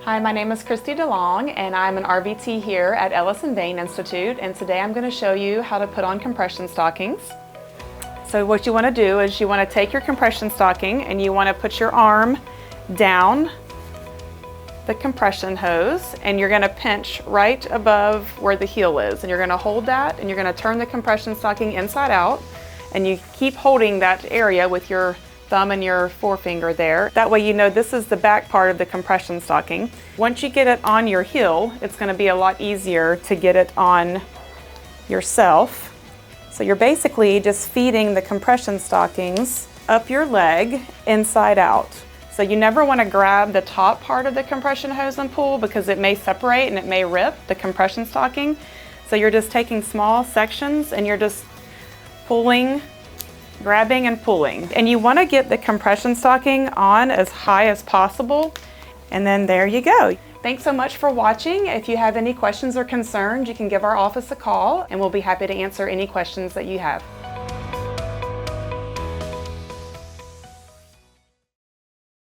Hi, my name is Kristi DeLong and I'm an RVT here at Ellison Vein Institute, and today I'm going to show you how to put on compression stockings. So what you want to do is you want to take your compression stocking and you want to put your arm down the compression hose and you're going to pinch right above where the heel is, and you're going to hold that and you're going to turn the compression stocking inside out, and you keep holding that area with your thumb and your forefinger there. That way you know this is the back part of the compression stocking. Once you get it on your heel, it's going to be a lot easier to get it on yourself. So you're basically just feeding the compression stockings up your leg inside out. So you never want to grab the top part of the compression hose and pull, because it may separate and it may rip the compression stocking. So you're just taking small sections and you're just pulling, grabbing and pulling. And you want to get the compression stocking on as high as possible, and then there you go. Thanks so much for watching. If you have any questions or concerns, you can give our office a call and we'll be happy to answer any questions that you have.